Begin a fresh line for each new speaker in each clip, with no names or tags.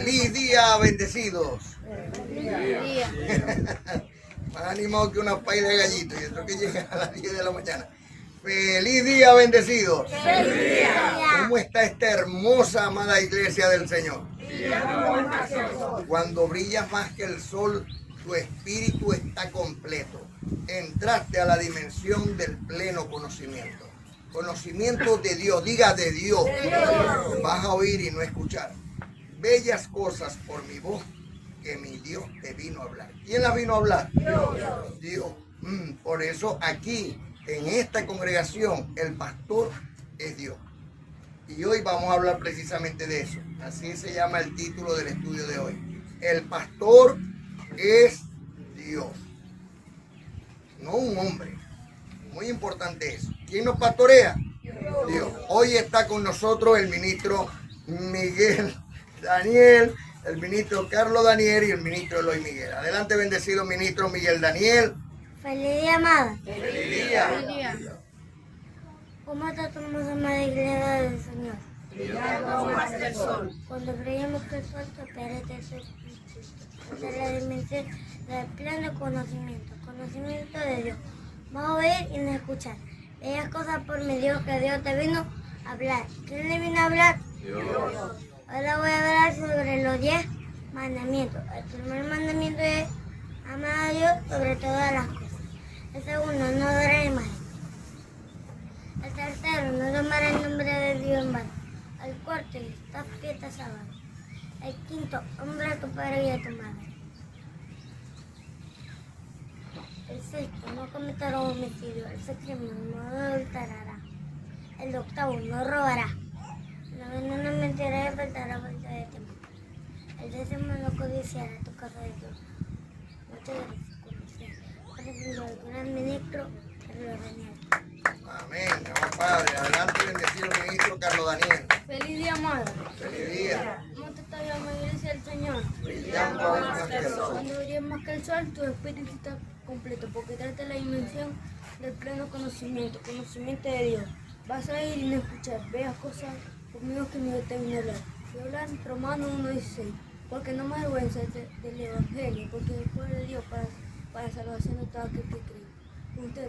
Feliz día, bendecidos.
Feliz día.
Más animado que una paila de gallito. Y esto que llega a las 10 de la mañana. Feliz día, bendecidos.
Feliz día.
¿Cómo está esta hermosa, amada iglesia del Señor? Cuando brillas más que el sol, tu espíritu está completo. Entraste a la dimensión del pleno conocimiento. Conocimiento de Dios, diga de Dios. Vas a oír y no escuchar. Bellas cosas por mi voz que mi Dios te vino a hablar. ¿Quién la vino a hablar? Dios. Por eso aquí, en esta congregación, el pastor es Dios. Y hoy vamos a hablar precisamente de eso. Así se llama el título del estudio de hoy. El pastor es Dios. No un hombre. Muy importante eso. ¿Quién nos pastorea? Dios. Hoy está con nosotros el ministro Miguel Daniel, el ministro Carlos Daniel y el ministro Eloy Miguel. Adelante, bendecido ministro Miguel Daniel.
Feliz día, amada.
Feliz día.
Feliz día. ¿Cómo está tu amada iglesia del Señor?
Brillando más que el sol.
Cuando brillamos que el sol te perece esa es la dimensión del pleno conocimiento. Conocimiento de Dios. Vas a oír y no escuchar. Bellas cosas por mi Dios que Dios te vino a hablar. ¿Quién le vino a hablar?
Dios.
Ahora voy a hablar sobre los 10 mandamientos. El primer mandamiento es amar a Dios sobre todas las cosas. El segundo, no dará imagen. El tercero, no tomar el nombre de Dios en vano. El cuarto, esta fiesta sábado. El quinto, honra a tu padre y a tu madre. El sexto, no cometerá homicidio. El séptimo, no adulterará. El octavo, no robará. El noveno, no mentirá y faltará falta de tiempo. El décimo, no codiciará tu casa de Dios. Muchas gracias. Por ejemplo, el gran ministro Carlos Daniel.
Amén. Vamos, Padre. Adelante, bendecido ministro Carlos Daniel.
Feliz día, amada.
Feliz día.
¿Cómo te está llamando la iglesia del Señor?
Brillando más que el sol.
Cuando brillas más que el sol, tu espíritu está completo, porque trata la dimensión del pleno conocimiento, conocimiento de Dios. Vas a ir y no escuchar, veas cosas conmigo que mi Dios te vino a hablar. Voy a hablar en Romanos 1:16, porque no me avergüenza del Evangelio, porque es el poder de Dios para salvación de todo aquel que cree. Usted,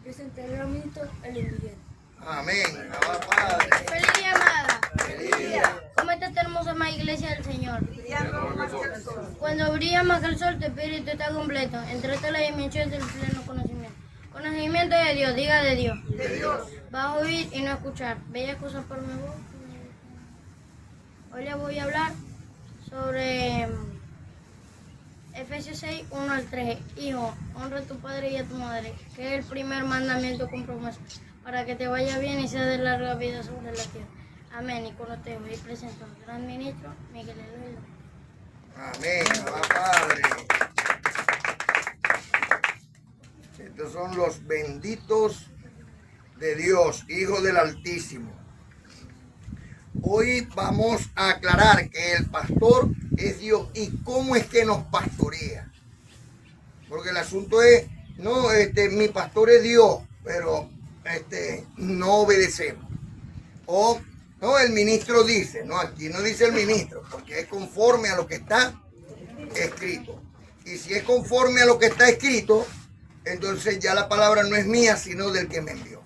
presente el gran ministro, el Miguel.
Amén. Vamos, Padre.
Feliz día, amada.
Feliz día.
¿Cómo está esta hermosa más iglesia del Señor?
Brillando más que el sol.
Cuando brilla más que el sol, tu espíritu está completo. Entraste a la dimensión del pleno conocimiento. Conocimiento de Dios, diga de Dios.
De Dios.
Vas a oír y no escuchar. Bellas cosas por mi voz. Hoy les voy a hablar sobre Efesios 6, 1 al 3. Hijo, honra a tu padre y a tu madre, que es el primer mandamiento con promesa, para que te vaya bien y sea de larga vida sobre la tierra. Amén. Y con ustedes hoy presento al gran ministro Miguel Eloy.
Amén. Vamos, Padre. Estos son los benditos de Dios, hijos del Altísimo. Hoy vamos a aclarar que el pastor es Dios y cómo es que nos pastorea. Porque el asunto es, no, mi pastor es Dios, pero no obedecemos. O, no, el ministro dice, no, aquí no dice el ministro, porque es conforme a lo que está escrito. Y si es conforme a lo que está escrito, entonces ya la palabra no es mía, sino del que me envió.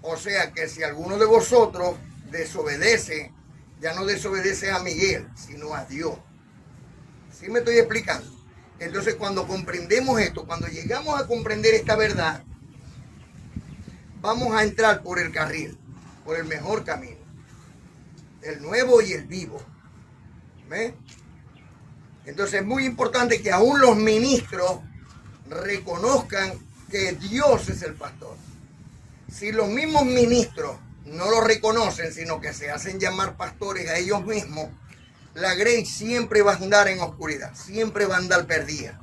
O sea que si alguno de vosotros desobedece, ya no desobedece a Miguel, sino a Dios. ¿Sí me estoy explicando? Entonces cuando comprendemos esto, cuando llegamos a comprender esta verdad, vamos a entrar por el carril, por el mejor camino, el nuevo y el vivo. ¿Ven? Entonces es muy importante que aún los ministros reconozcan que Dios es el pastor. Si los mismos ministros no lo reconocen, sino que se hacen llamar pastores a ellos mismos, la grey siempre va a andar en oscuridad, siempre va a andar perdida.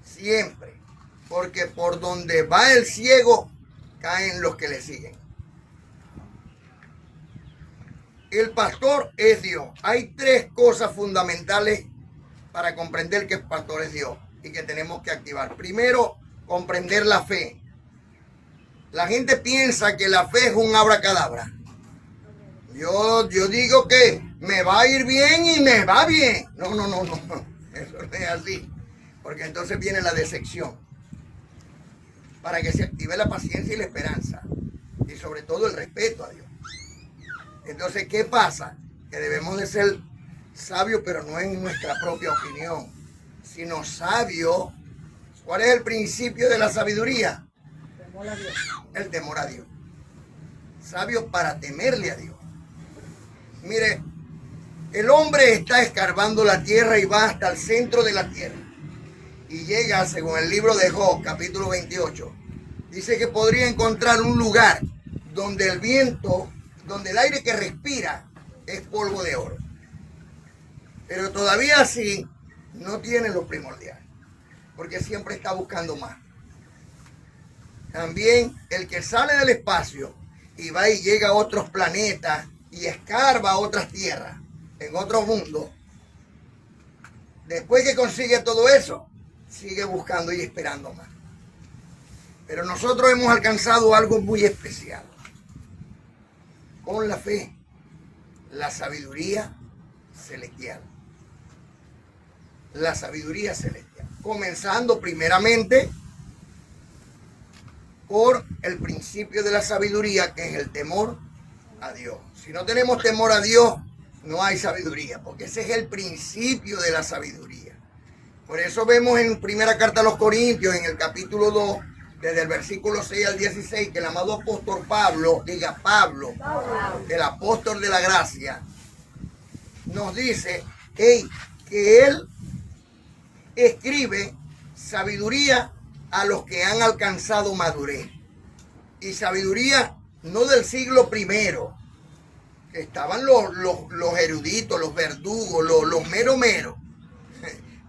Siempre. Porque por donde va el ciego, caen los que le siguen. El pastor es Dios. Hay tres cosas fundamentales para comprender que el pastor es Dios y que tenemos que activar. Primero, comprender la fe. La gente piensa que la fe es un abracadabra. Yo digo que me va a ir bien y me va bien. No. Eso no es así. Porque entonces viene la decepción. Para que se active la paciencia y la esperanza. Y sobre todo el respeto a Dios. Entonces, ¿qué pasa? Que debemos de ser sabios, pero no en nuestra propia opinión, sino sabios. ¿Cuál es el principio de la sabiduría?
Temor a Dios.
El temor a Dios. Sabios para temerle a Dios. Mire, el hombre está escarbando la tierra y va hasta el centro de la tierra. Y llega, según el libro de Job, capítulo 28, dice que podría encontrar un lugar donde el viento, donde el aire que respira es polvo de oro. Pero todavía así no tiene lo primordial, porque siempre está buscando más. También el que sale del espacio y va y llega a otros planetas y escarba a otras tierras, en otros mundos, después que consigue todo eso, sigue buscando y esperando más. Pero nosotros hemos alcanzado algo muy especial. Con la fe, la sabiduría celestial. La sabiduría celestial. Comenzando primeramente por el principio de la sabiduría, que es el temor a Dios. Si no tenemos temor a Dios, no hay sabiduría, porque ese es el principio de la sabiduría. Por eso vemos en primera carta a los Corintios, en el capítulo 2, desde el versículo 6 al 16, que el amado apóstol Pablo, el apóstol de la gracia, nos dice que él escribe sabiduría a los que han alcanzado madurez. Y sabiduría no del siglo primero, que estaban los eruditos, los verdugos, los meros.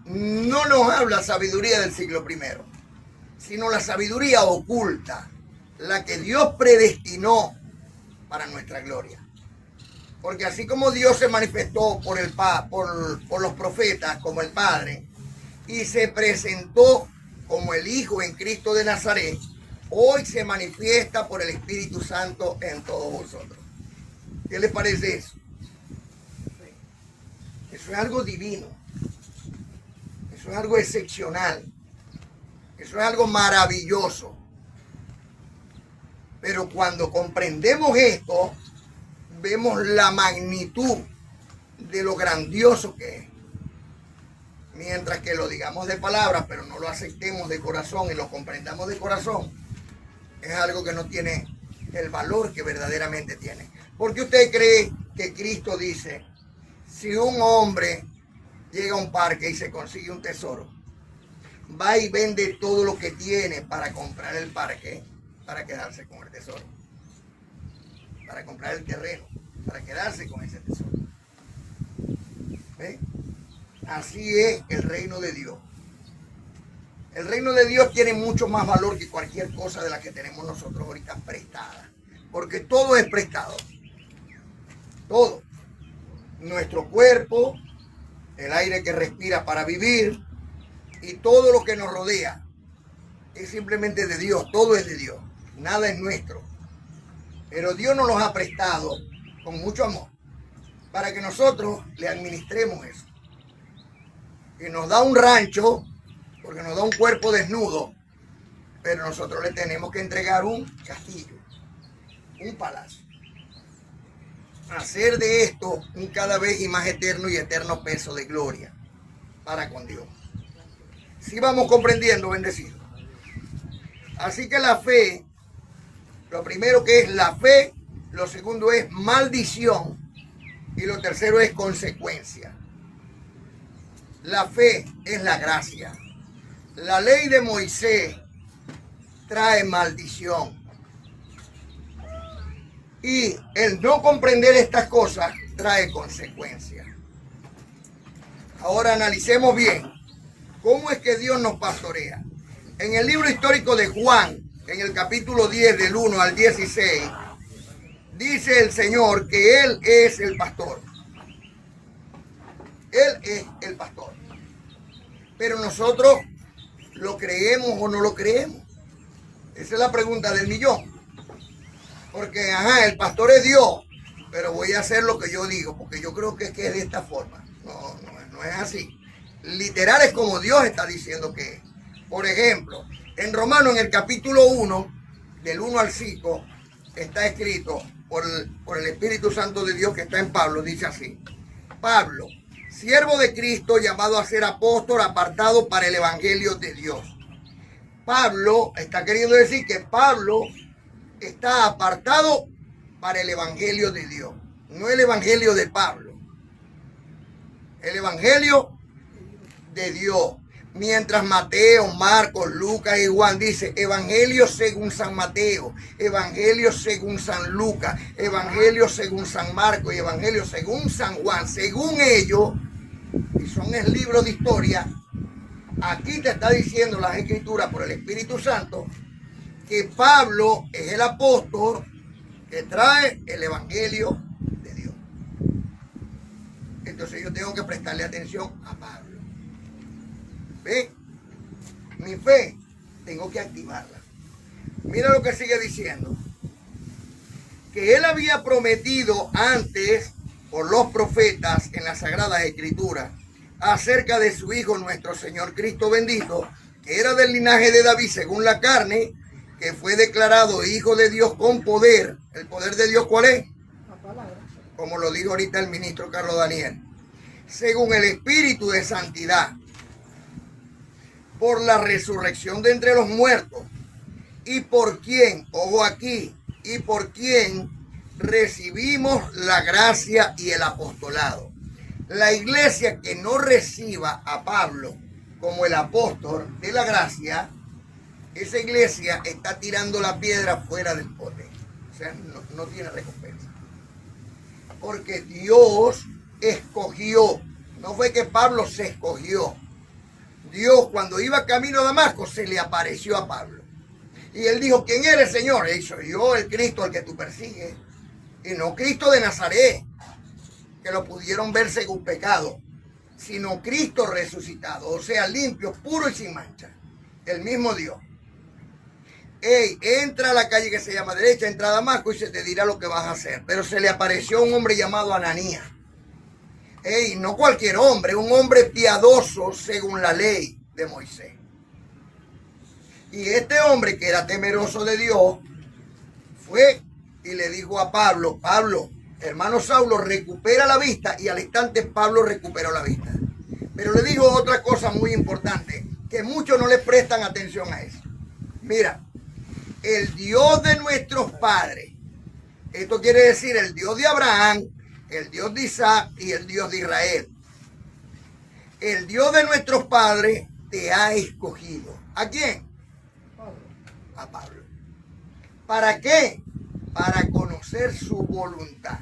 No nos habla sabiduría del siglo primero, sino la sabiduría oculta, la que Dios predestinó para nuestra gloria. Porque así como Dios se manifestó por los profetas como el Padre y se presentó como el Hijo en Cristo de Nazaret, hoy se manifiesta por el Espíritu Santo en todos vosotros. ¿Qué les parece eso? Eso es algo divino. Eso es algo excepcional. Eso es algo maravilloso. Pero cuando comprendemos esto, vemos la magnitud de lo grandioso que es. Mientras que lo digamos de palabras, pero no lo aceptemos de corazón y lo comprendamos de corazón, es algo que no tiene el valor que verdaderamente tiene. ¿Por qué usted cree que Cristo dice, si un hombre llega a un parque y se consigue un tesoro, va y vende todo lo que tiene para comprar el parque, para quedarse con el tesoro, para comprar el terreno, para quedarse con ese tesoro? ¿Ve? Así es el reino de Dios. El reino de Dios tiene mucho más valor que cualquier cosa de la que tenemos nosotros ahorita prestada, porque todo es prestado. Todo. Nuestro cuerpo, el aire que respira para vivir y todo lo que nos rodea es simplemente de Dios. Todo es de Dios. Nada es nuestro. Pero Dios nos los ha prestado con mucho amor para que nosotros le administremos eso. Y nos da un rancho porque nos da un cuerpo desnudo, pero nosotros le tenemos que entregar un castillo, un palacio. Hacer de esto un cada vez y más eterno y eterno peso de gloria para con Dios. Si vamos comprendiendo, bendecido. Así que la fe, lo primero que es la fe, lo segundo es maldición y lo tercero es consecuencia. La fe es la gracia. La ley de Moisés trae maldición. Y el no comprender estas cosas trae consecuencias. Ahora analicemos bien cómo es que Dios nos pastorea. En el libro histórico de Juan, en el capítulo 10 del 1 al 16, dice el Señor que Él es el pastor. Él es el pastor. Pero nosotros ¿lo creemos o no lo creemos? Esa es la pregunta del millón. Porque, el pastor es Dios. pero voy a hacer lo que yo digo, porque yo creo que es de esta forma. No es así. Literal es como Dios está diciendo que es. Por ejemplo, en Romanos, en el capítulo 1, del 1 al 5, está escrito por el Espíritu Santo de Dios que está en Pablo, dice así: Pablo, siervo de Cristo, llamado a ser apóstol, apartado para el Evangelio de Dios. Pablo está queriendo decir que Pablo está apartado para el Evangelio de Dios, no el Evangelio de Pablo, el Evangelio de Dios. Mientras Mateo, Marcos, Lucas y Juan dice Evangelio según San Mateo, Evangelio según San Lucas, Evangelio según San Marcos y Evangelio según San Juan, según ellos, y son el libro de historia. Aquí te está diciendo las Escrituras por el Espíritu Santo que Pablo es el apóstol que trae el Evangelio de Dios. Entonces yo tengo que prestarle atención a Pablo. ¿Ve? Mi fe tengo que activarla. Mira lo que sigue diciendo: que él había prometido antes por los profetas en las Sagradas Escrituras acerca de su Hijo nuestro Señor Cristo bendito, que era del linaje de David según la carne, que fue declarado Hijo de Dios con poder. ¿El poder de Dios cuál es? La palabra. Como lo dijo ahorita el ministro Carlos Daniel. Según el Espíritu de santidad, por la resurrección de entre los muertos, y por quien, ojo aquí, y por quien recibimos la gracia y el apostolado. La iglesia que no reciba a Pablo como el apóstol de la gracia, esa iglesia está tirando la piedra fuera del pote. O sea, no tiene recompensa. Porque Dios escogió, no fue que Pablo se escogió. Dios, cuando iba camino a Damasco, se le apareció a Pablo. Y él dijo: ¿quién eres, Señor? Y soy yo, el Cristo al que tú persigues. Y no Cristo de Nazaret, que lo pudieron ver según pecado, sino Cristo resucitado, o sea, limpio, puro y sin mancha. El mismo Dios. Entra a la calle que se llama derecha, entra a Damasco y se te dirá lo que vas a hacer. Pero se le apareció un hombre llamado Ananías. No cualquier hombre, un hombre piadoso según la ley de Moisés. Y este hombre, que era temeroso de Dios, fue y le dijo a Pablo: Pablo, hermano Saulo, recupera la vista. Y al instante Pablo recuperó la vista. Pero le dijo otra cosa muy importante, que muchos no le prestan atención a eso. Mira, el Dios de nuestros padres, esto quiere decir el Dios de Abraham, el Dios de Isaac y el Dios de Israel. El Dios de nuestros padres te ha escogido. ¿A quién? A Pablo. ¿Para qué? Para conocer su voluntad.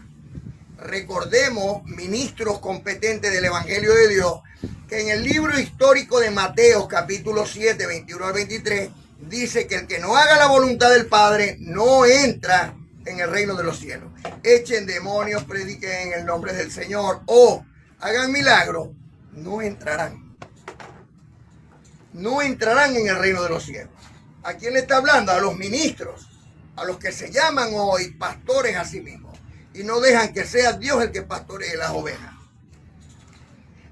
Recordemos, ministros competentes del Evangelio de Dios, que en el libro histórico de Mateo, capítulo 7, 21 al 23, dice que el que no haga la voluntad del Padre no entra en el reino de los cielos. Echen demonios, prediquen en el nombre del Señor o hagan milagros, no entrarán. No entrarán en el reino de los cielos. ¿A quién le está hablando? A los ministros, a los que se llaman hoy pastores a sí mismos y no dejan que sea Dios el que pastoree las ovejas.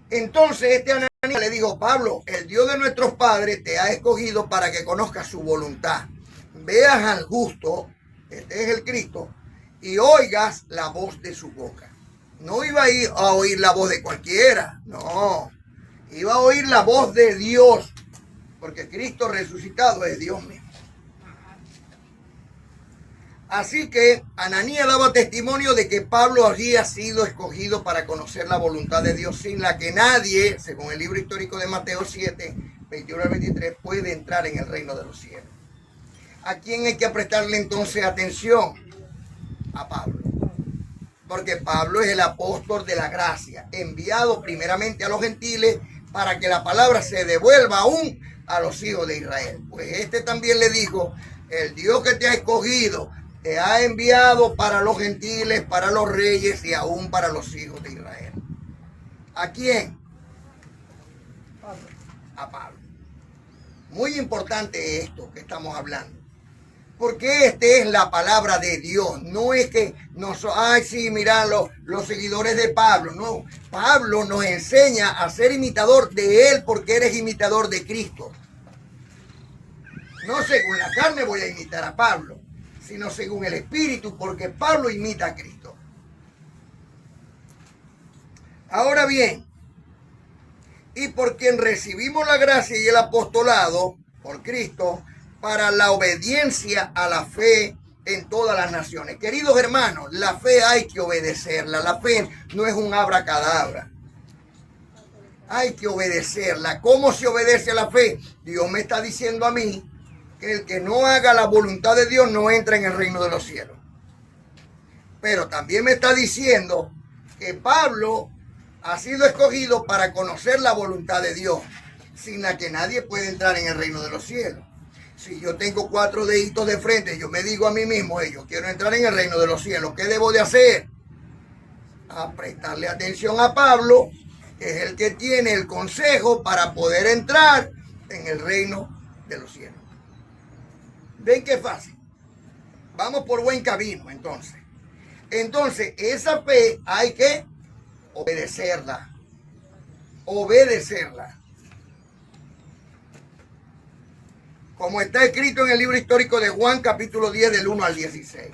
Entonces este Ananías le dijo: Pablo, el Dios de nuestros padres te ha escogido para que conozcas su voluntad, veas al justo, este es el Cristo, y oigas la voz de su boca. No iba a ir a oír la voz de cualquiera, no, iba a oír la voz de Dios, porque Cristo resucitado es Dios mismo. Así que Ananías daba testimonio de que Pablo había sido escogido para conocer la voluntad de Dios, sin la que nadie, según el libro histórico de Mateo 7, 21 al 23, puede entrar en el reino de los cielos. ¿A quién hay que prestarle entonces atención? A Pablo. Porque Pablo es el apóstol de la gracia, enviado primeramente a los gentiles para que la palabra se devuelva aún a los hijos de Israel. Pues este también le dijo: el Dios que te ha escogido te ha enviado para los gentiles, para los reyes y aún para los hijos de Israel. ¿A quién? A Pablo. Muy importante esto que estamos hablando. Porque esta es la palabra de Dios. No es que ay, sí, mira los seguidores de Pablo. No, Pablo nos enseña a ser imitador de él porque eres imitador de Cristo. No según la carne voy a imitar a Pablo, sino según el Espíritu, porque Pablo imita a Cristo. Ahora bien, y por quien recibimos la gracia y el apostolado, por Cristo, para la obediencia a la fe en todas las naciones. Queridos hermanos, la fe hay que obedecerla. La fe no es un abracadabra. Hay que obedecerla. ¿Cómo se obedece a la fe? Dios me está diciendo a mí que el que no haga la voluntad de Dios no entra en el reino de los cielos. Pero también me está diciendo que Pablo ha sido escogido para conocer la voluntad de Dios, sin la que nadie puede entrar en el reino de los cielos. Si yo tengo 4 deditos de frente, yo me digo a mí mismo, yo quiero entrar en el reino de los cielos, ¿qué debo de hacer? A prestarle atención a Pablo, que es el que tiene el consejo para poder entrar en el reino de los cielos. ¿Ven qué fácil? Vamos por buen camino, entonces. Entonces, esa fe hay que obedecerla. Obedecerla. Como está escrito en el libro histórico de Juan, capítulo 10, del 1 al 16.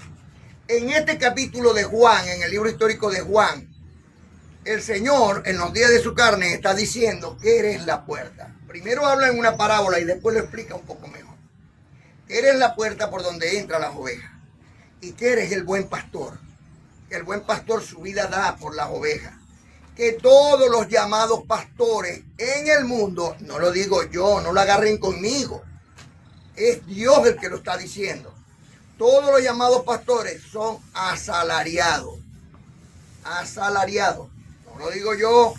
En este capítulo de Juan, en el libro histórico de Juan, el Señor, en los días de su carne, está diciendo que eres la puerta. Primero habla en una parábola y después lo explica un poco mejor. Que eres la puerta por donde entran las ovejas. Y que eres el buen pastor. Que el buen pastor su vida da por las ovejas. Que todos los llamados pastores en el mundo, no lo digo yo, no lo agarren conmigo. Es Dios el que lo está diciendo. Todos los llamados pastores son asalariados. Asalariados. No lo digo yo.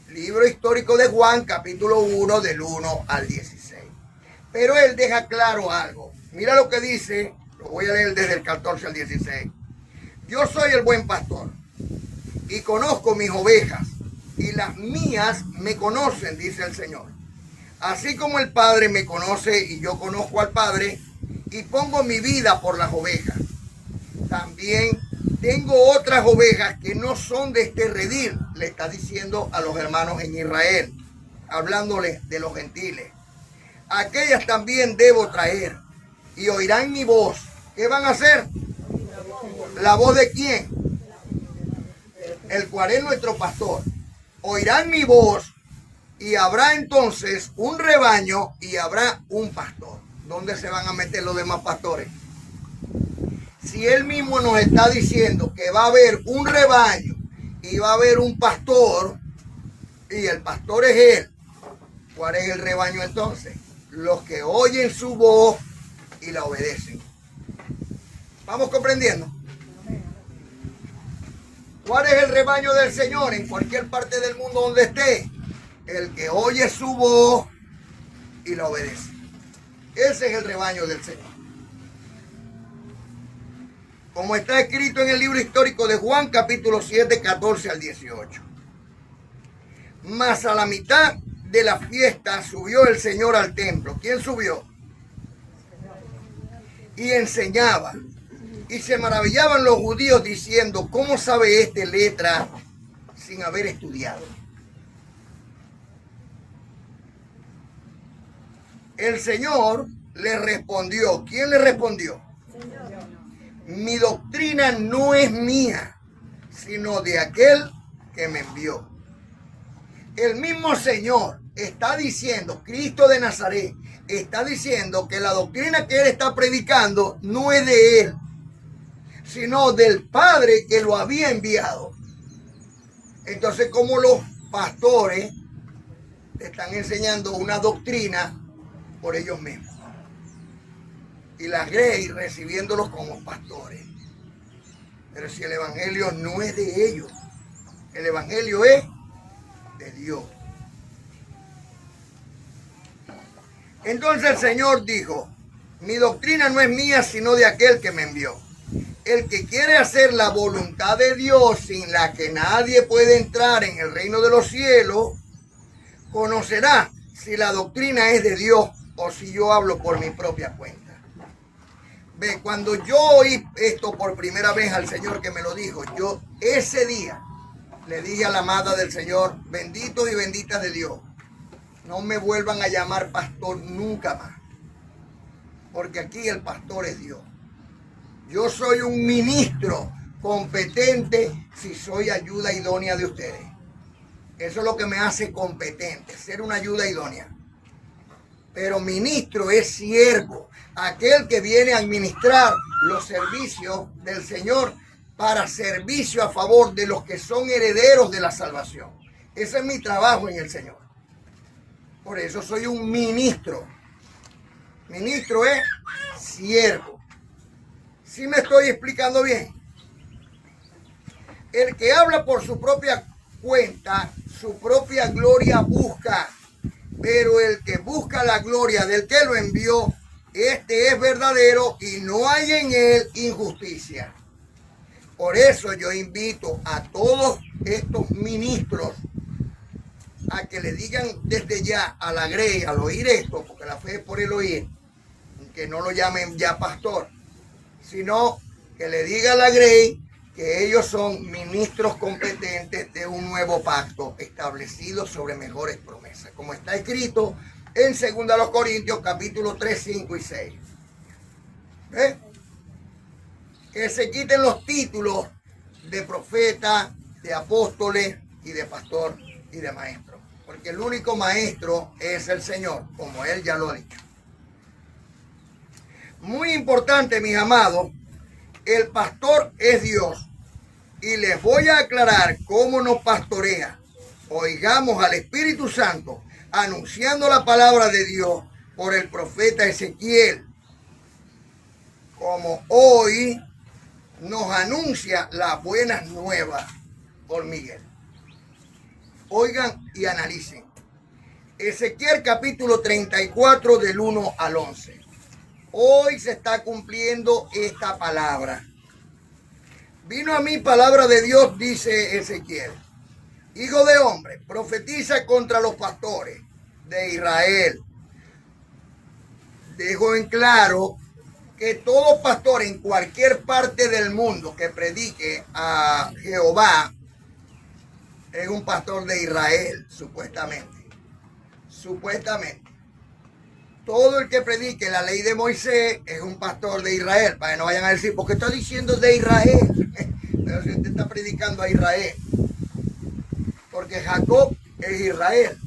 Libro histórico de Juan, capítulo 1, del 1 al 16. Pero él deja claro algo. Mira lo que dice, lo voy a leer desde el 14 al 16. Yo soy el buen pastor y conozco mis ovejas y las mías me conocen, dice el Señor. Así como el Padre me conoce y yo conozco al Padre y pongo mi vida por las ovejas. También tengo otras ovejas que no son de este redil, le está diciendo a los hermanos en Israel, hablándoles de los gentiles. Aquellas también debo traer y oirán mi voz. ¿Qué van a hacer? ¿La voz de quién? El cual es nuestro pastor. Oirán mi voz. Y habrá entonces un rebaño y habrá un pastor. ¿Dónde se van a meter los demás pastores? Si él mismo nos está diciendo que va a haber un rebaño y va a haber un pastor, y el pastor es él, ¿cuál es el rebaño entonces? Los que oyen su voz y la obedecen. ¿Vamos comprendiendo? ¿Cuál es el rebaño del Señor en cualquier parte del mundo donde esté? El que oye su voz y la obedece. Ese es el rebaño del Señor. Como está escrito en el libro histórico de Juan, capítulo 7, 14 al 18. Mas a la mitad de la fiesta subió el Señor al templo. ¿Quién subió? Y enseñaba. Y se maravillaban los judíos diciendo, ¿cómo sabe este letra sin haber estudiado? El Señor le respondió. ¿Quién le respondió? Señor. Mi doctrina no es mía, sino de aquel que me envió. El mismo Señor está diciendo, Cristo de Nazaret, está diciendo que la doctrina que él está predicando no es de él, sino del Padre que lo había enviado. Entonces, como los pastores están enseñando una doctrina por ellos mismos y las Grey recibiéndolos como pastores. Pero si el evangelio no es de ellos, el evangelio es de Dios. Entonces el Señor dijo, mi doctrina no es mía sino de aquel que me envió. El que quiere hacer la voluntad de Dios, sin la que nadie puede entrar en el reino de los cielos, conocerá si la doctrina es de Dios o si yo hablo por mi propia cuenta. Ve, cuando yo oí esto por primera vez al Señor que me lo dijo, yo ese día le dije a la amada del Señor, benditos y benditas de Dios, no me vuelvan a llamar pastor nunca más, porque aquí el pastor es Dios. Yo soy un ministro competente si soy ayuda idónea de ustedes. Eso es lo que me hace competente, ser una ayuda idónea. Pero ministro es siervo, aquel que viene a administrar los servicios del Señor para servicio a favor de los que son herederos de la salvación. Ese es mi trabajo en el Señor. Por eso soy un ministro. Ministro es siervo. ¿Sí me estoy explicando bien? El que habla por su propia cuenta, su propia gloria busca. Pero el que busca la gloria del que lo envió, este es verdadero y no hay en él injusticia. Por eso yo invito a todos estos ministros a que le digan desde ya a la grey, al oír esto, porque la fe es por el oír, que no lo llamen ya pastor, sino que le diga a la grey que ellos son ministros competentes de un nuevo pacto establecido sobre mejores promesas, como está escrito en 2 Corintios capítulo 3, 5 y 6. ¿Ves? Que se quiten los títulos de profeta, de apóstoles y de pastor y de maestro, porque el único maestro es el Señor, como él ya lo ha dicho. Muy importante, mis amados, el pastor es Dios. Y les voy a aclarar cómo nos pastorea. Oigamos al Espíritu Santo anunciando la palabra de Dios por el profeta Ezequiel, como hoy nos anuncia las buenas nuevas por Miguel. Oigan y analicen. Ezequiel capítulo 34 del 1 al 11. Hoy se está cumpliendo esta palabra. Vino a mí palabra de Dios, dice Ezequiel. Hijo de hombre, profetiza contra los pastores de Israel. Dejo en claro que todo pastor en cualquier parte del mundo que predique a Jehová es un pastor de Israel, supuestamente. Supuestamente. Todo el que predique la ley de Moisés es un pastor de Israel, para que no vayan a decir, ¿por qué está diciendo de Israel? Pero si usted está predicando a Israel, porque Jacob es Israel.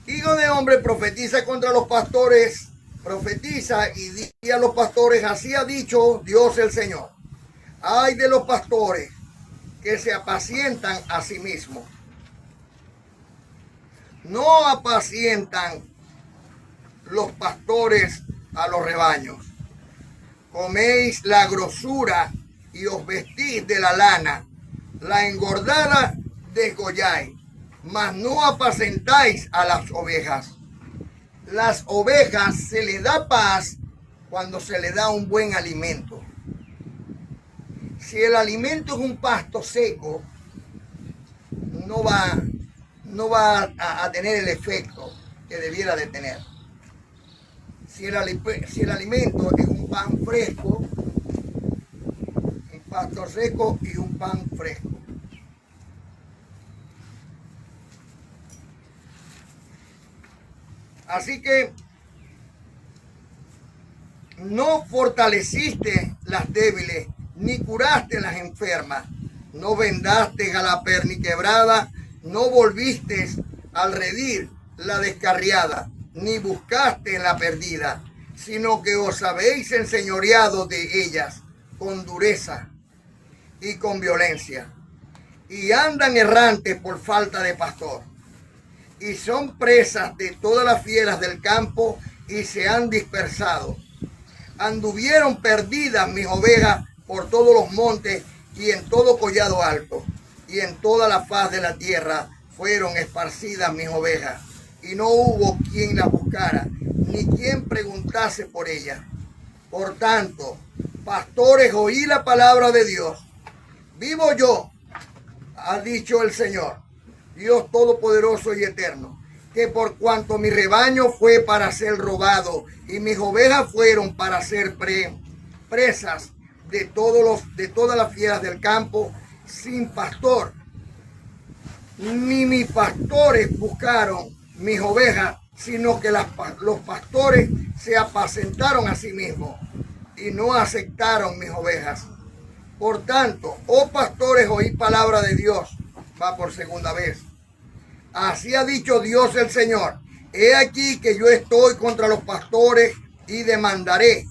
Hijo de hombre, profetiza contra los pastores, profetiza y di a los pastores, así ha dicho Dios el Señor. Ay de los pastores que se apacientan a sí mismos. No apacientan los pastores a los rebaños. Coméis la grosura y os vestís de la lana. La engordada desgolláis, mas no apacentáis a las ovejas. Las ovejas se les da paz cuando se le da un buen alimento. Si el alimento es un pasto seco, no va a tener el efecto que debiera de tener. Si el alimento es un pan fresco, un pasto seco y un pan fresco. Así que no fortaleciste las débiles, ni curaste las enfermas, no vendaste a la perniquebrada, no volviste al redil la descarriada, ni buscaste la perdida, sino que os habéis enseñoreado de ellas con dureza y con violencia, y andan errantes por falta de pastor, y son presas de todas las fieras del campo, y se han dispersado. Anduvieron perdidas mis ovejas por todos los montes y en todo collado alto, y en toda la faz de la tierra fueron esparcidas mis ovejas, y no hubo quien las buscara, ni quien preguntase por ellas. Por tanto, pastores, oí la palabra de Dios. Vivo yo, ha dicho el Señor, Dios todopoderoso y eterno, que por cuanto mi rebaño fue para ser robado y mis ovejas fueron para ser presas de todas las fieras del campo, sin pastor, ni mis pastores buscaron mis ovejas, sino que los pastores se apacentaron a sí mismos y no aceptaron mis ovejas. Por tanto, oh pastores, oíd palabra de Dios. Va por segunda vez. Así ha dicho Dios el Señor. He aquí que yo estoy contra los pastores y demandaré.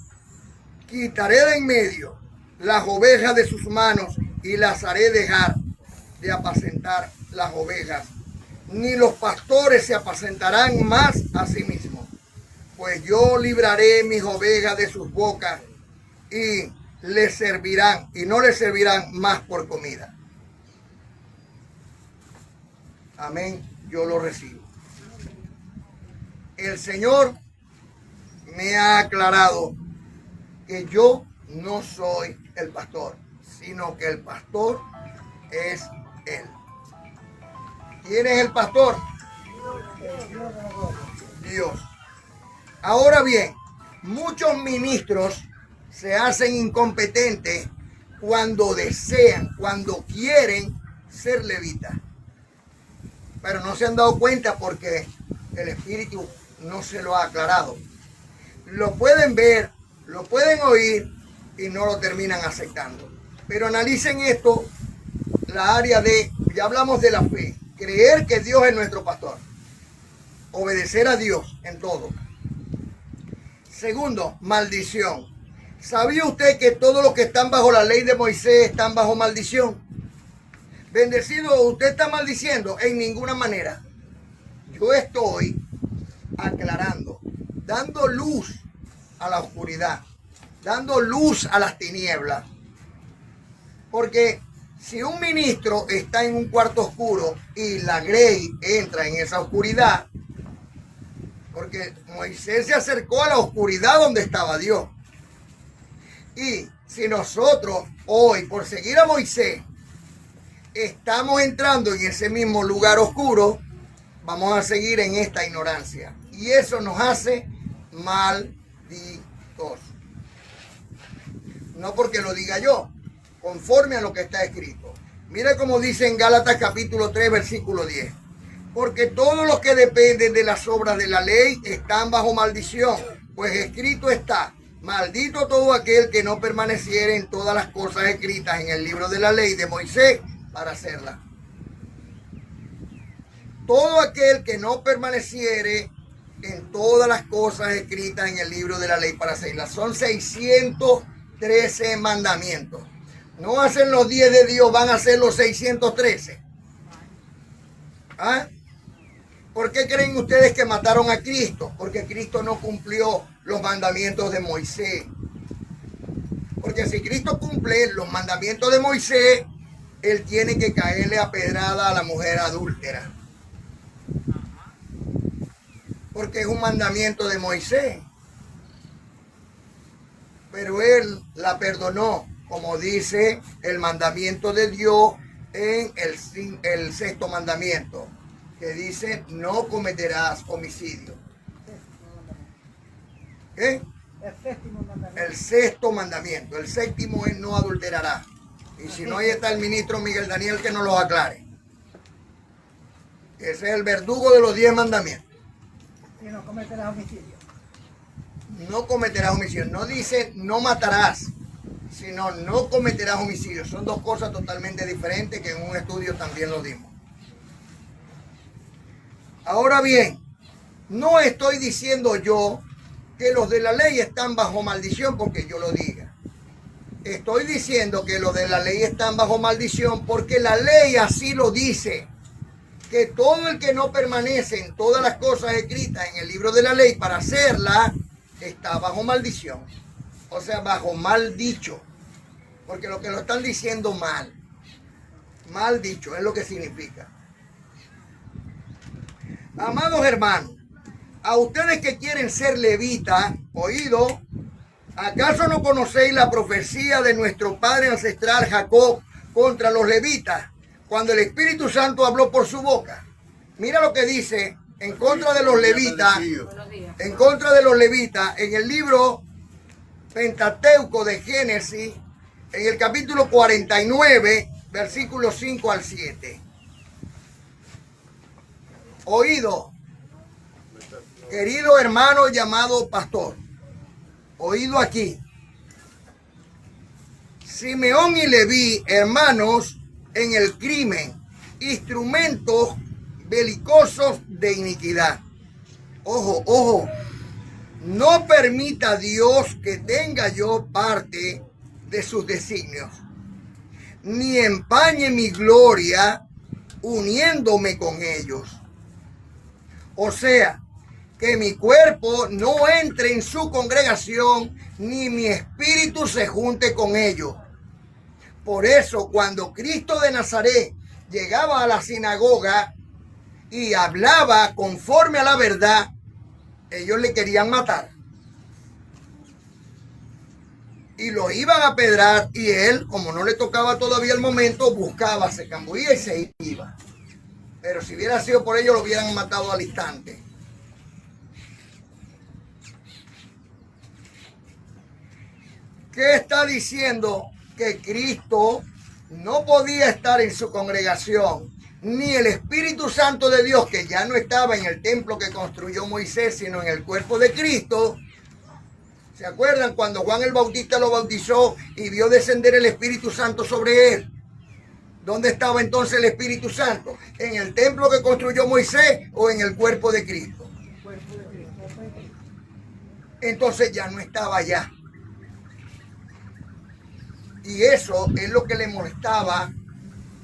Quitaré de en medio las ovejas de sus manos y las haré dejar de apacentar las ovejas. Ni los pastores se apacentarán más a sí mismos. Pues yo libraré mis ovejas de sus bocas y les servirán y no les servirán más por comida. Amén. Yo lo recibo. El Señor me ha aclarado que yo no soy el pastor, sino que el pastor es Él. ¿Quién es el pastor? Dios. Ahora bien, muchos ministros se hacen incompetentes cuando desean, cuando quieren ser levitas. Pero no se han dado cuenta porque el Espíritu no se lo ha aclarado. Lo pueden ver, lo pueden oír y no lo terminan aceptando. Pero analicen esto, la área de, ya hablamos de la fe, creer que Dios es nuestro pastor, obedecer a Dios en todo. Segundo, maldición. ¿Sabía usted que todos los que están bajo la ley de Moisés están bajo maldición? Bendecido, usted está maldiciendo en ninguna manera. Yo estoy aclarando, dando luz a la oscuridad, dando luz a las tinieblas. Porque si un ministro está en un cuarto oscuro y la grey entra en esa oscuridad, porque Moisés se acercó a la oscuridad donde estaba Dios. Y si nosotros hoy, por seguir a Moisés, estamos entrando en ese mismo lugar oscuro, vamos a seguir en esta ignorancia. Y eso nos hace malditos. No porque lo diga yo, conforme a lo que está escrito. Mira cómo dice en Gálatas capítulo 3, versículo 10. Porque todos los que dependen de las obras de la ley están bajo maldición, pues escrito está: maldito todo aquel que no permaneciere en todas las cosas escritas en el libro de la ley de Moisés para hacerla. Todo aquel que no permaneciere en todas las cosas escritas en el libro de la ley para hacerla. Son 613 mandamientos. No hacen los 10 de Dios, van a hacer los 613. ¿Ah? ¿Por qué creen ustedes que mataron a Cristo? Porque Cristo no cumplió los mandamientos de Moisés. Porque si Cristo cumple los mandamientos de Moisés, Él tiene que caerle a pedrada a la mujer adúltera. Porque es un mandamiento de Moisés. Pero Él la perdonó, como dice el mandamiento de Dios en el sexto mandamiento, que dice: no cometerás homicidio. ¿Qué? El sexto mandamiento. El séptimo es: no adulterarás. Y si no, ahí está el ministro Miguel Daniel que nos los aclare. Ese es el verdugo de los 10 mandamientos.
Y no cometerás homicidio.
No cometerás homicidio. No dice no matarás, sino no cometerás homicidio. Son dos cosas totalmente diferentes que en un estudio también lo dimos. Ahora bien, no estoy diciendo yo que los de la ley están bajo maldición porque yo lo diga. Estoy diciendo que los de la ley están bajo maldición porque la ley así lo dice. Que todo el que no permanece en todas las cosas escritas en el libro de la ley para hacerla, está bajo maldición. O sea, bajo mal dicho. Porque lo que lo están diciendo mal. Mal dicho es lo que significa. Amados hermanos, a ustedes que quieren ser levitas, oído, ¿acaso no conocéis la profecía de nuestro padre ancestral Jacob contra los levitas, cuando el Espíritu Santo habló por su boca? Mira lo que dice en contra de los levitas, en el libro Pentateuco de Génesis, en el capítulo 49, versículos 5 al 7. Oído, querido hermano llamado pastor, oído aquí. Simeón y Leví, hermanos en el crimen, instrumentos belicosos de iniquidad. Ojo, ojo, no permita Dios que tenga yo parte de sus designios, ni empañe mi gloria uniéndome con ellos. O sea, que mi cuerpo no entre en su congregación, ni mi espíritu se junte con ellos. Por eso, cuando Cristo de Nazaret llegaba a la sinagoga y hablaba conforme a la verdad, ellos le querían matar. Y lo iban a apedrar, y él, como no le tocaba todavía el momento, buscaba, se cambuía y se iba. Pero si hubiera sido por ellos, lo hubieran matado al instante. ¿Qué está diciendo? Que Cristo no podía estar en su congregación, ni el Espíritu Santo de Dios, que ya no estaba en el templo que construyó Moisés, sino en el cuerpo de Cristo. ¿Se acuerdan cuando Juan el Bautista lo bautizó y vio descender el Espíritu Santo sobre él? ¿Dónde estaba entonces el Espíritu Santo? ¿En el templo que construyó Moisés o en el cuerpo de Cristo? Entonces ya no estaba allá. Y eso es lo que le molestaba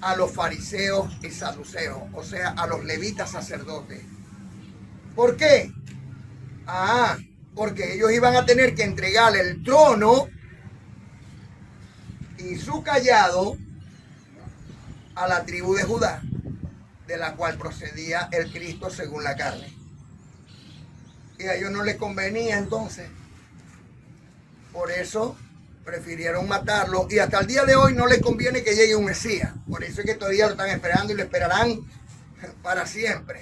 a los fariseos y saduceos, o sea, a los levitas sacerdotes. ¿Por qué? Porque ellos iban a tener que entregarle el trono y su cayado a la tribu de Judá, de la cual procedía el Cristo según la carne. Y a ellos no les convenía entonces. Por eso prefirieron matarlo, y hasta el día de hoy no les conviene que llegue un Mesías. Por eso es que todavía lo están esperando y lo esperarán para siempre.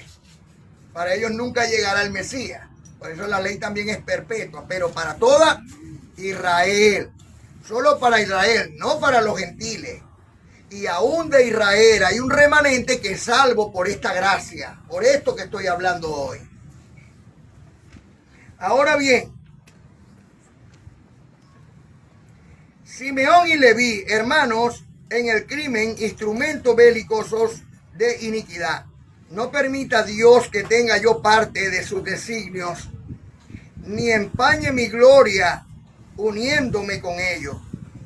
Para ellos nunca llegará el Mesías. Por eso la ley también es perpetua, pero para toda Israel. Solo para Israel, no para los gentiles. Y aún de Israel hay un remanente que es salvo por esta gracia, por esto que estoy hablando hoy. Ahora bien, Simeón y Leví, hermanos en el crimen, instrumentos belicosos de iniquidad. No permita Dios que tenga yo parte de sus designios, ni empañe mi gloria uniéndome con ellos,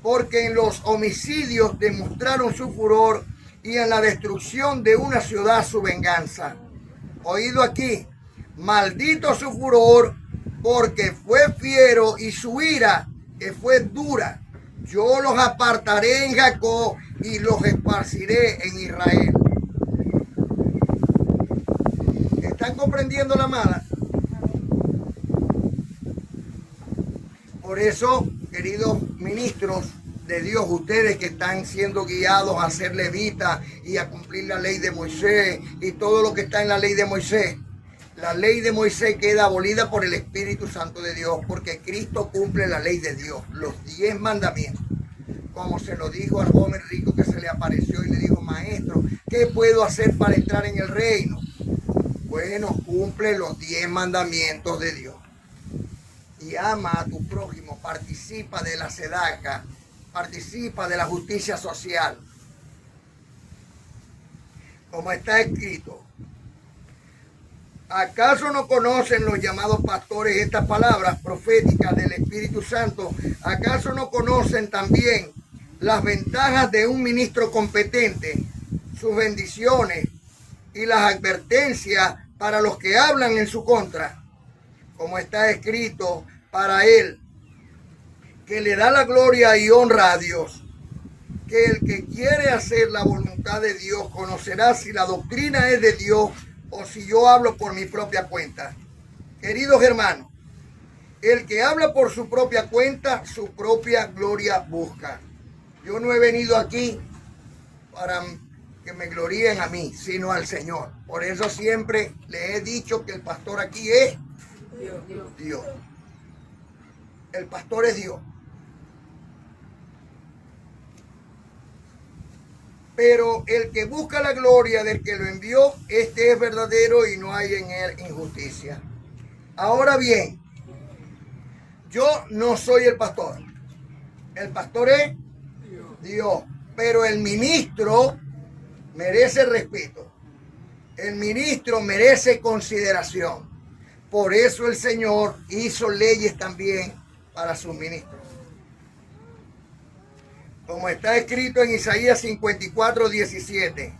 porque en los homicidios demostraron su furor y en la destrucción de una ciudad su venganza. Oído aquí, maldito su furor, porque fue fiero y su ira que fue dura. Yo los apartaré en Jacob y los esparciré en Israel. ¿Están comprendiendo la mala? Por eso, queridos ministros de Dios, ustedes que están siendo guiados a ser levitas y a cumplir la ley de Moisés y todo lo que está en la ley de Moisés, la ley de Moisés queda abolida por el Espíritu Santo de Dios, porque Cristo cumple la ley de Dios, los 10 mandamientos. Como se lo dijo al joven rico que se le apareció y le dijo: maestro, ¿qué puedo hacer para entrar en el reino? Bueno, cumple los 10 mandamientos de Dios. Y ama a tu prójimo, participa de la sedaca, participa de la justicia social. Como está escrito: ¿acaso no conocen los llamados pastores estas palabras proféticas del Espíritu Santo? ¿Acaso no conocen también las ventajas de un ministro competente, sus bendiciones y las advertencias para los que hablan en su contra? Como está escrito para él, que le da la gloria y honra a Dios, que el que quiere hacer la voluntad de Dios conocerá si la doctrina es de Dios o si yo hablo por mi propia cuenta. Queridos hermanos, el que habla por su propia cuenta, su propia gloria busca. Yo no he venido aquí para que me gloríen a mí, sino al Señor. Por eso siempre le he dicho que el pastor aquí es Dios. El pastor es Dios. Pero el que busca la gloria del que lo envió, este es verdadero y no hay en él injusticia. Ahora bien, yo no soy el pastor. El pastor es Dios. Pero el ministro merece respeto. El ministro merece consideración. Por eso el Señor hizo leyes también para sus ministros. Como está escrito en Isaías 54, 17.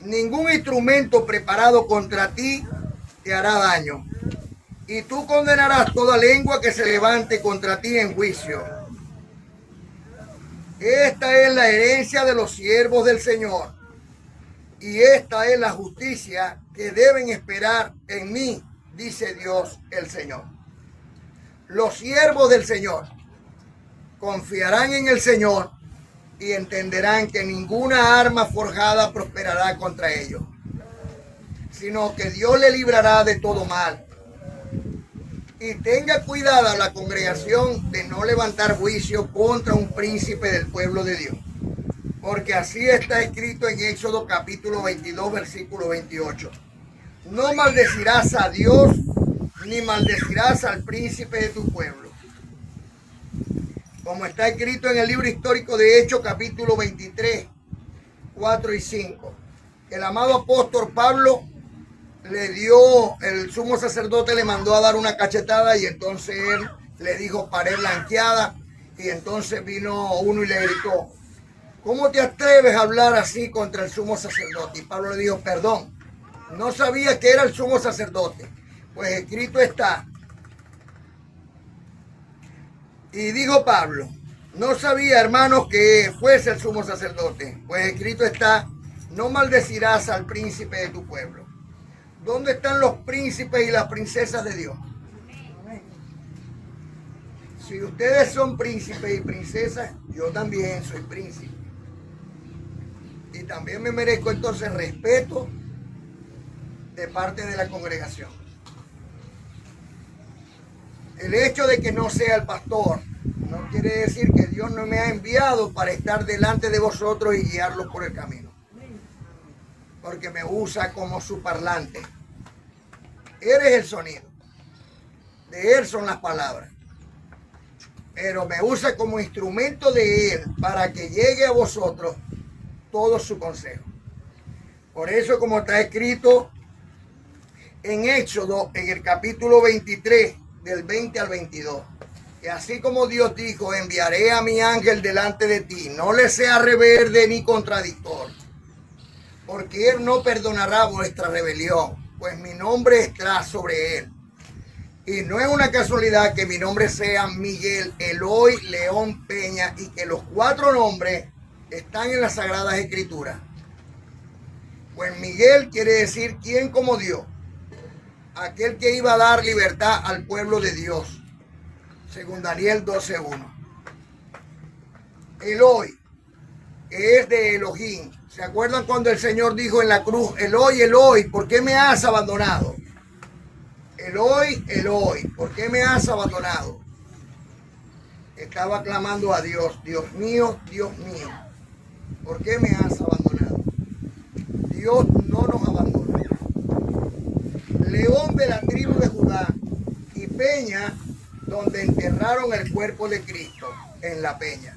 Ningún instrumento preparado contra ti te hará daño. Y tú condenarás toda lengua que se levante contra ti en juicio. Esta es la herencia de los siervos del Señor. Y esta es la justicia que deben esperar en mí, dice Dios el Señor. Los siervos del Señor confiarán en el Señor y entenderán que ninguna arma forjada prosperará contra ellos, sino que Dios le librará de todo mal. Y tenga cuidado la congregación de no levantar juicio contra un príncipe del pueblo de Dios, porque así está escrito en Éxodo capítulo 22, versículo 28. No maldecirás a Dios, ni maldecirás al príncipe de tu pueblo. Como está escrito en el libro histórico de Hechos, capítulo 23, 4 y 5. El amado apóstol Pablo le dio, el sumo sacerdote le mandó a dar una cachetada y entonces él le dijo pared blanqueada y entonces vino uno y le gritó: ¿cómo te atreves a hablar así contra el sumo sacerdote? Y Pablo le dijo: perdón, no sabía que era el sumo sacerdote, pues escrito está. Y dijo Pablo: no sabía, hermanos, que fuese el sumo sacerdote, pues escrito está: no maldecirás al príncipe de tu pueblo. ¿Dónde están los príncipes y las princesas de Dios? Si ustedes son príncipes y princesas, yo también soy príncipe. Y también me merezco entonces respeto de parte de la congregación. El hecho de que no sea el pastor no quiere decir que Dios no me ha enviado para estar delante de vosotros y guiarlos por el camino. Porque me usa como su parlante. Él es el sonido. De Él son las palabras. Pero me usa como instrumento de Él para que llegue a vosotros todo su consejo. Por eso, como está escrito en Éxodo, en el capítulo 23, del 20 al 22. Que así como Dios dijo: enviaré a mi ángel delante de ti, no le sea rebelde ni contradictor, porque él no perdonará vuestra rebelión, pues mi nombre estará sobre él. Y no es una casualidad que mi nombre sea Miguel, Eloy, León, Peña, y que los 4 nombres están en las Sagradas Escrituras. Pues Miguel quiere decir ¿quién como Dios? Aquel que iba a dar libertad al pueblo de Dios, según Daniel 12:1. Eloy, que es de Elohim. ¿Se acuerdan cuando el Señor dijo en la cruz: Eloy, Eloy, ¿por qué me has abandonado? Eloy, Eloy, ¿por qué me has abandonado? Estaba clamando a Dios: Dios mío, ¿por qué me has abandonado? Dios no nos abandona. León de la tribu de Judá y Peña, donde enterraron el cuerpo de Cristo, en la peña.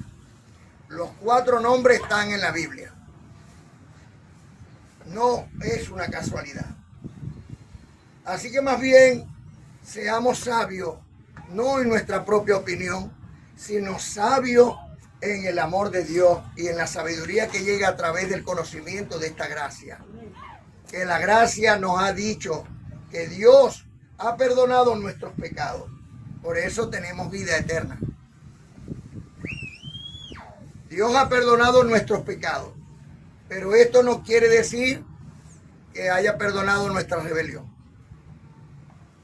Los 4 nombres están en la Biblia. No es una casualidad. Así que más bien seamos sabios, no en nuestra propia opinión, sino sabios en el amor de Dios y en la sabiduría que llega a través del conocimiento de esta gracia. Que la gracia nos ha dicho que Dios ha perdonado nuestros pecados. Por eso tenemos vida eterna. Dios ha perdonado nuestros pecados. Pero esto no quiere decir que haya perdonado nuestra rebelión.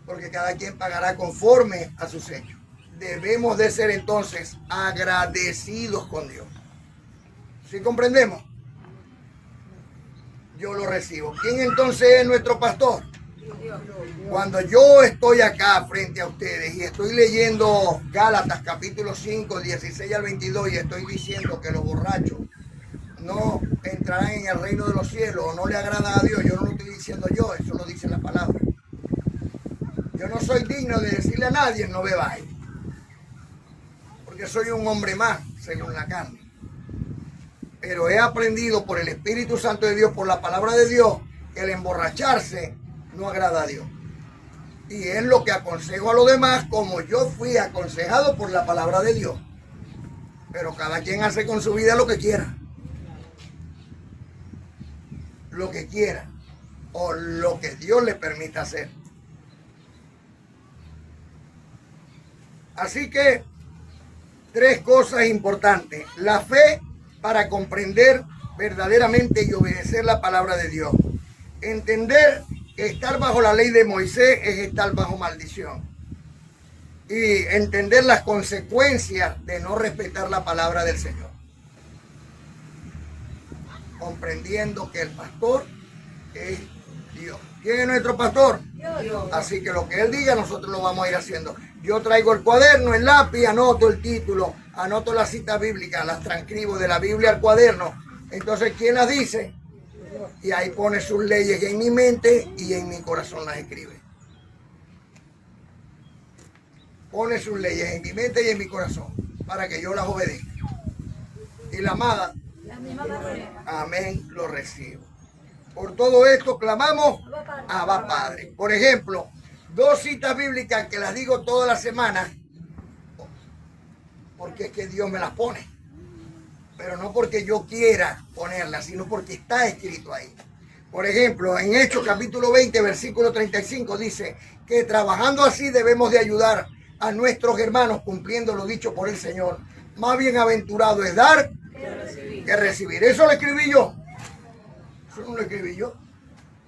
Porque cada quien pagará conforme a sus hechos. Debemos de ser entonces agradecidos con Dios. ¿Sí comprendemos? yo lo recibo. ¿Quién entonces es nuestro pastor? Cuando yo estoy acá frente a ustedes y estoy leyendo Gálatas capítulo 5, 16 al 22 y estoy diciendo que los borrachos no entrarán en el reino de los cielos o no le agradan a Dios, yo no lo estoy diciendo yo, eso lo dice la palabra. Yo no soy digno de decirle a nadie no bebáis, porque soy un hombre más según la carne. Pero he aprendido por el Espíritu Santo de Dios, por la palabra de Dios, que el emborracharse no agrada a Dios. Y es lo que aconsejo a los demás, como yo fui aconsejado por la palabra de Dios. Pero cada quien hace con su vida lo que quiera. Lo que quiera. O lo que Dios le permita hacer. Así que, 3 cosas importantes. La fe para comprender verdaderamente y obedecer la palabra de Dios. Entender que estar bajo la ley de Moisés es estar bajo maldición. Y entender las consecuencias de no respetar la palabra del Señor. Comprendiendo que el pastor es Dios. ¿Quién es nuestro pastor? Dios. Así que lo que Él diga nosotros lo vamos a ir haciendo. Yo traigo el cuaderno, el lápiz, anoto el título, anoto las citas bíblicas, las transcribo de la Biblia al cuaderno. Entonces, ¿quién las dice? Y ahí pone sus leyes en mi mente y en mi corazón las escribe. Pone sus leyes en mi mente y en mi corazón para que yo las obedezca. Y la amada, amén, lo recibo. Por todo esto clamamos, Abba Padre. Por ejemplo, 2 citas bíblicas que las digo toda la semana, porque es que Dios me las pone. Pero no porque yo quiera ponerlas, sino porque está escrito ahí. Por ejemplo, en Hechos capítulo 20, versículo 35, dice que trabajando así debemos de ayudar a nuestros hermanos cumpliendo lo dicho por el Señor. Más bienaventurado es dar que recibir. Eso lo escribí yo. Eso no lo escribí yo.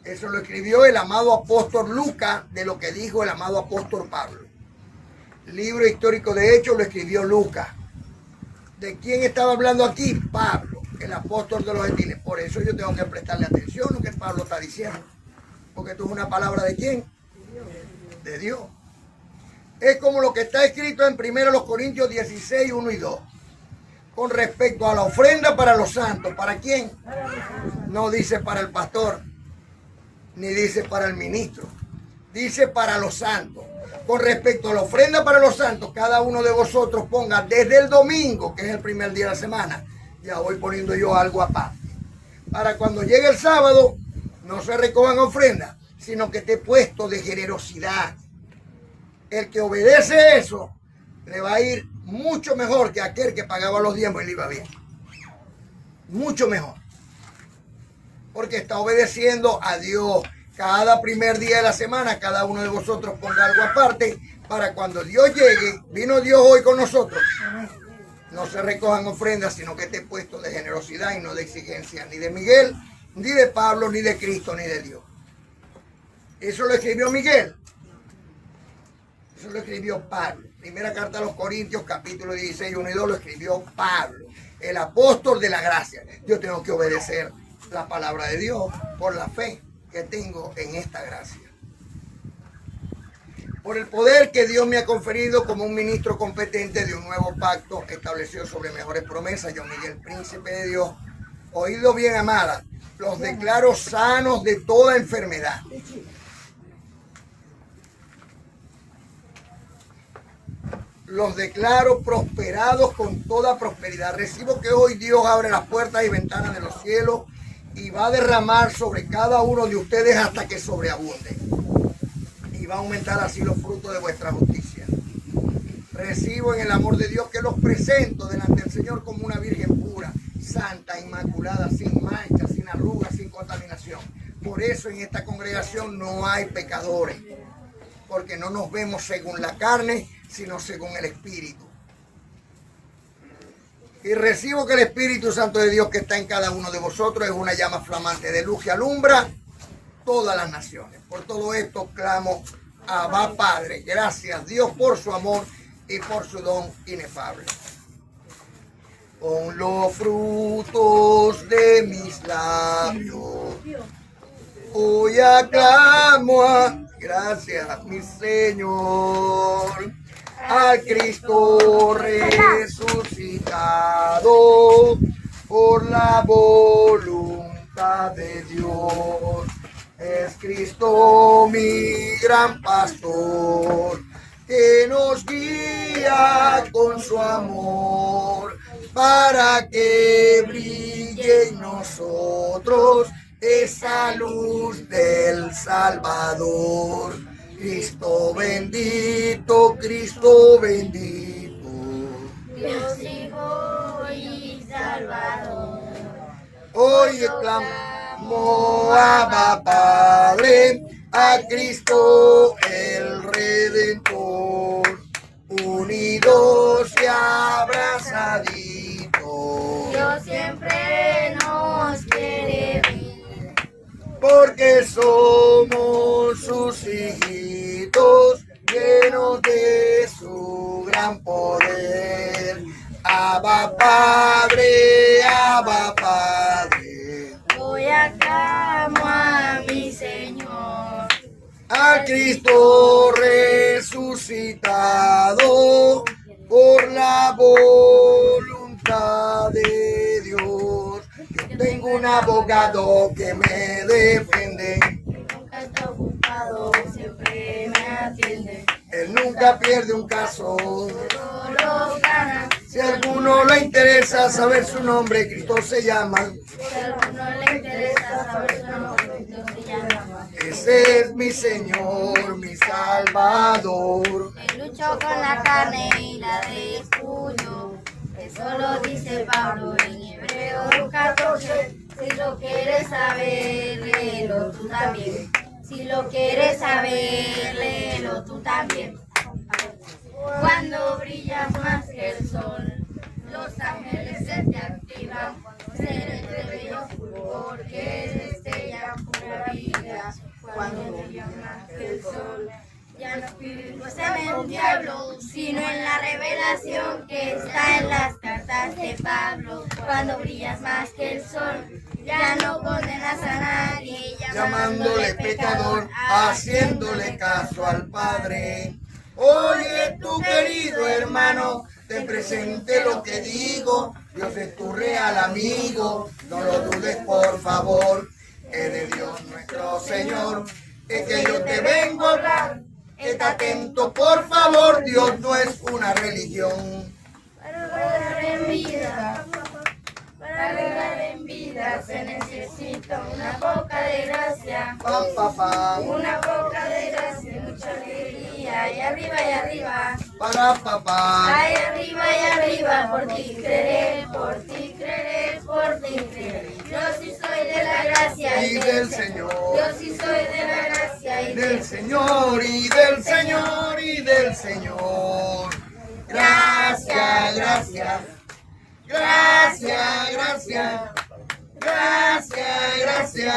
Eso lo escribió el amado apóstol Lucas de lo que dijo el amado apóstol Pablo. El libro histórico de Hechos lo escribió Lucas. ¿De quién estaba hablando aquí? Pablo, el apóstol de los gentiles. Por eso yo tengo que prestarle atención a lo que Pablo está diciendo. Porque esto es una palabra ¿de quién? De Dios. Es como lo que está escrito en 1 Corintios 16, 1 y 2. Con respecto a la ofrenda para los santos. ¿Para quién? No dice para el pastor, ni dice para el ministro. Dice para los santos. Con respecto a la ofrenda para los santos, cada uno de vosotros ponga desde el domingo, que es el primer día de la semana, ya voy poniendo yo algo aparte. Para cuando llegue el sábado, no se recojan ofrendas, sino que esté puesto de generosidad. El que obedece eso, le va a ir mucho mejor que aquel que pagaba los diezmos y le iba bien. Mucho mejor. Porque está obedeciendo a Dios. Cada primer día de la semana, cada uno de vosotros ponga algo aparte para cuando Dios llegue. Vino Dios hoy con nosotros. No se recojan ofrendas, sino que esté puesto de generosidad y no de exigencia, ni de Miguel, ni de Pablo, ni de Cristo, ni de Dios. Eso lo escribió Miguel. Eso lo escribió Pablo. Primera carta a los Corintios, capítulo 16, 1 y 2, lo escribió Pablo, el apóstol de la gracia. Yo tengo que obedecer la palabra de Dios por la fe que tengo en esta gracia. Por el poder que Dios me ha conferido como un ministro competente de un nuevo pacto establecido sobre mejores promesas, yo, Miguel, príncipe de Dios, oído bien, amada, los declaro sanos de toda enfermedad. Los declaro prosperados con toda prosperidad. Recibo que hoy Dios abre las puertas y ventanas de los cielos y va a derramar sobre cada uno de ustedes hasta que sobreabunde. Y va a aumentar así los frutos de vuestra justicia. Recibo en el amor de Dios que los presento delante del Señor como una virgen pura, santa, inmaculada, sin mancha, sin arrugas, sin contaminación. Por eso en esta congregación no hay pecadores, porque no nos vemos según la carne, sino según el Espíritu. Y recibo que el Espíritu Santo de Dios que está en cada uno de vosotros es una llama flamante de luz que alumbra todas las naciones. Por todo esto clamo a Abba Padre. Gracias Dios por su amor y por su don inefable. con los frutos de mis labios. Hoy aclamo gracias, mi Señor, al Cristo resucitado por la voluntad de Dios. Es Cristo mi gran pastor, que nos guía con su amor, para que brille en nosotros esa luz del Salvador. Cristo bendito, Cristo bendito.
Dios Hijo y Salvador.
Hoy clamo Abba Padre, a Cristo el Redentor, unidos y abrazaditos.
Dios siempre nos quiere ver,
porque somos sus hijitos, llenos de su gran poder. Abba Padre, Abba Padre.
hoy aclamo a mi Señor.
A Cristo resucitado por la voluntad de Dios. Yo tengo un abogado que me defiende.
Nunca está ocupado, siempre me atiende.
Él nunca pierde un caso.
Solo gana.
Si a alguno le interesa saber su nombre, Cristo se llama.
Si a alguno le interesa saber su nombre, Dios se llama.
Ese es mi Señor, mi Salvador.
Él luchó con la carne y la destruyó. Eso lo dice Pablo en Hebreos 14. Si lo quieres saber, léelo tú también. Si lo quieres saber, léelo tú también. Cuando brillas más que el sol, los ángeles se te activan. Seré bello porque destellan pura vida. Cuando brillas más que el sol, ya no vives en el diablo, sino en la revelación que está en las cartas de Pablo. Cuando brillas más que el sol, ya no condenas a nadie,
Llamándole pecador, haciéndole caso al Padre. Oye, tu querido hermano, te presente lo que digo. Dios es tu real amigo, no lo dudes por favor. Es de Dios nuestro Señor, es que yo te vengo a hablar. Está atento por favor, Dios no es una religión.
Para regar en vida se necesita una poca de gracia.
Pam, pam, pam.
Una poca de gracia y mucha alegría. Y arriba y arriba.
Para papá.
Ay, arriba y arriba. Por ti creeré, por ti creeré, por ti creeré. Yo sí soy de la gracia
Y del Señor.
Yo sí soy de la gracia y
Del Señor y del Señor y del Señor. Gracias, gracias. Gracias, gracias. Gracias, gracias.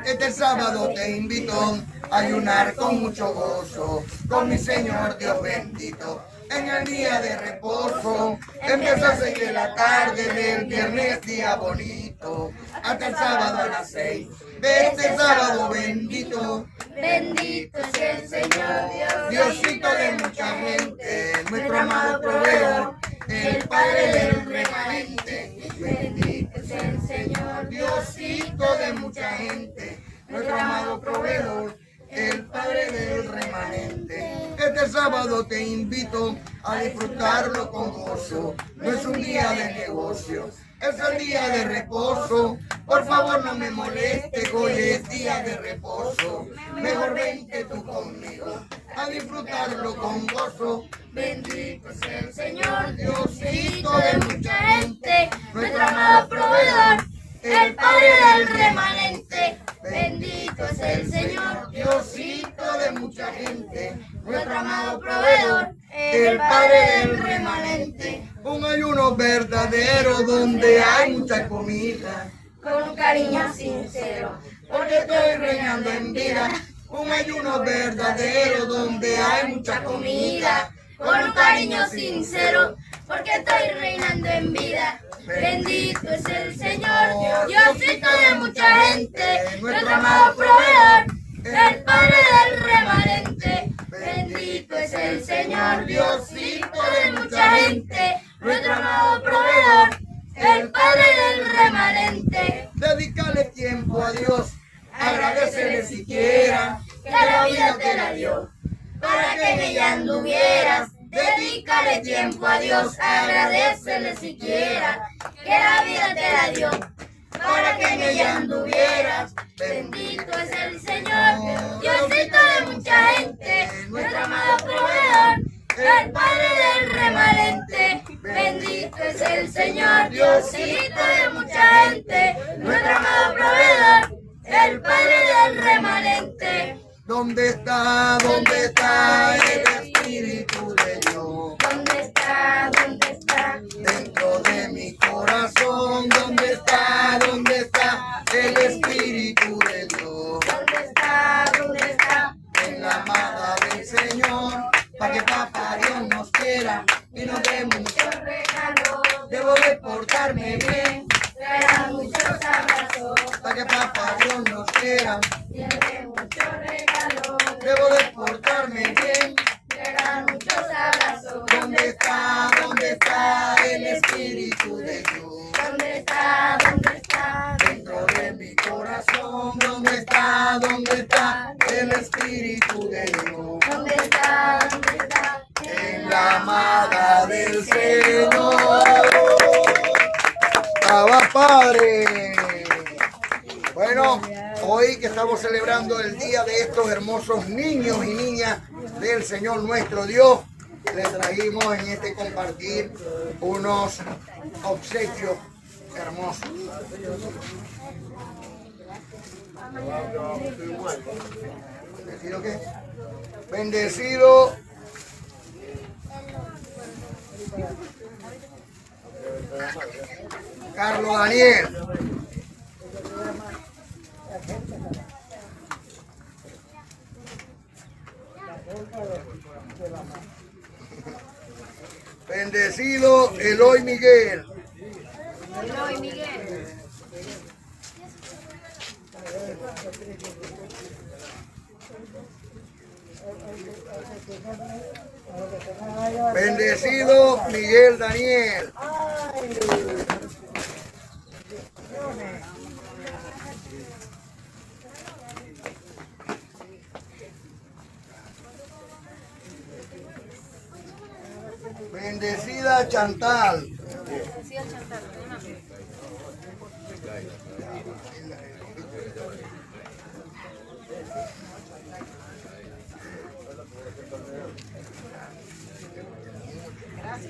Este sábado te invito a ayunar con mucho gozo, con mi Señor Dios bendito. En el día de reposo, empieza a 6 de la tarde del viernes, día bonito, hasta el sábado a las 6 de este sábado bendito.
Bendito es el Señor Dios,
Diosito de mucha gente, nuestro amado proveedor, el Padre del remanente. Bendito es el Señor, Diosito de mucha gente, nuestro amado proveedor, el Padre del remanente. Este sábado te invito a disfrutarlo con gozo. No es un día de negocio, es el día de reposo. Por favor no me moleste, hoy es día de reposo. Mejor vente tú conmigo a disfrutarlo con gozo.
Bendito es el Señor,
Diosito de mucha gente,
nuestro amado proveedor, el Padre del remanente. Bendito es el Señor,
Diosito de mucha gente,
nuestro amado proveedor,
el Padre del remanente. Un ayuno verdadero donde hay mucha comida,
con un cariño sincero.
porque estoy reinando en vida. Un ayuno verdadero donde hay mucha comida,
Con un cariño sincero, porque estoy reinando en vida. Bendito es el Señor, Diosito de mucha gente, nuestro amado proveedor, el Padre del remanente. Bendito es el Señor, Diosito de mucha gente, nuestro amado proveedor, el Padre del remanente.
Dedícale tiempo a Dios, agradecele siquiera
Que la vida te la dio, para que en ella anduvieras. Dedícale tiempo a Dios, agradécele siquiera, que la vida te la dio, para que en ella anduvieras. Bendito es el Señor, Diosito de mucha gente, nuestro amado proveedor, el Padre del remanente. Bendito es el Señor, Diosito de mucha gente, nuestro amado proveedor, el Padre del remanente.
¿Dónde está? ¿Dónde está el Espíritu de Dios?
¿Dónde está? ¿Dónde está?
Dentro de mi corazón. ¿Dónde está? ¿Dónde está el Espíritu de Dios?
¿Dónde está? ¿Dónde está?
En la amada del Señor, para que papá Dios nos quiera y nos dé muchos
Regalos,
Debo de portarme bien,
traerá muchos abrazos,
para que papá Dios nos quiera.
tiene muchos regalos,
Debo de portarme bien.
traerá muchos abrazos.
¿Dónde está? ¿Dónde está el Espíritu de Dios?
¿Dónde está? ¿Dónde está?
Dentro de mi corazón. ¿Dónde está? ¿Dónde está el Espíritu de Dios?
¿Dónde está? ¿Dónde está?
En la amada del Señor. ¡Abba, Padre! Bueno, hoy que estamos celebrando el día de estos hermosos niños y niñas del Señor nuestro Dios, les trajimos en este compartir unos obsequios hermosos. ¿Bendecido qué? Bendecido. Carlos Daniel. Bendecido Eloy Miguel.
Eloy Miguel.
Bendecido Miguel Daniel. Bendecida Chantal.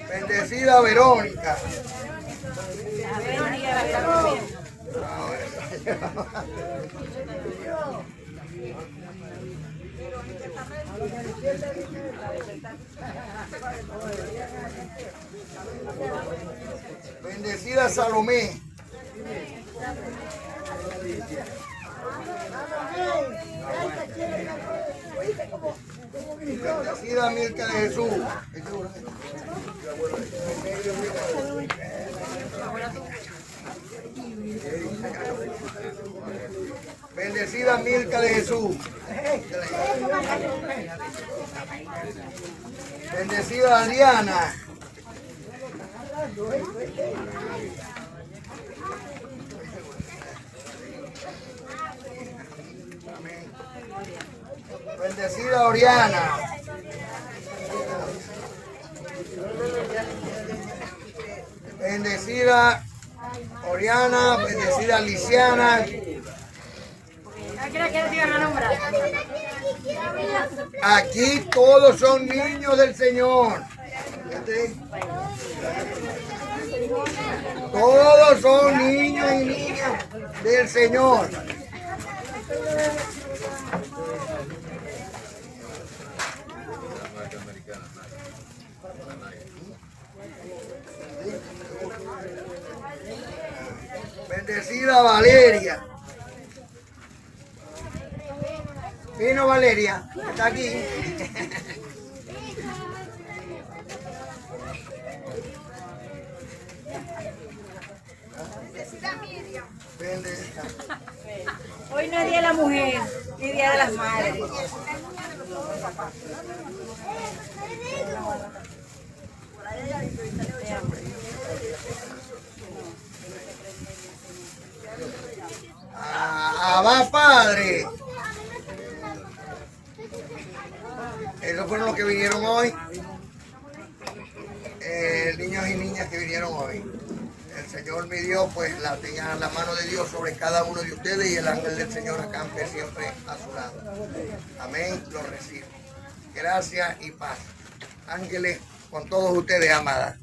Bendecida Verónica. Bendecida Salomé. Bendecida Milka de Jesús. Bendecida Milka de Jesús. Bendecida Adriana. Bendecida Oriana. Bendecida Oriana, bendecida Lisiana. Aquí todos son niños del Señor. Todos son niños y niñas del Señor. Bendecida Valeria. Vino Valeria, está aquí.
Mañana Día de la Mujer y Día de las Madres.
Abba Padre. Esos fueron los que vinieron hoy. Niños y niñas que vinieron hoy. El Señor mi Dios, pues tenga la mano de Dios sobre cada uno de ustedes y el ángel del Señor acampe siempre a su lado. Amén, lo recibo. Gracias y paz. Ángeles con todos ustedes, amadas.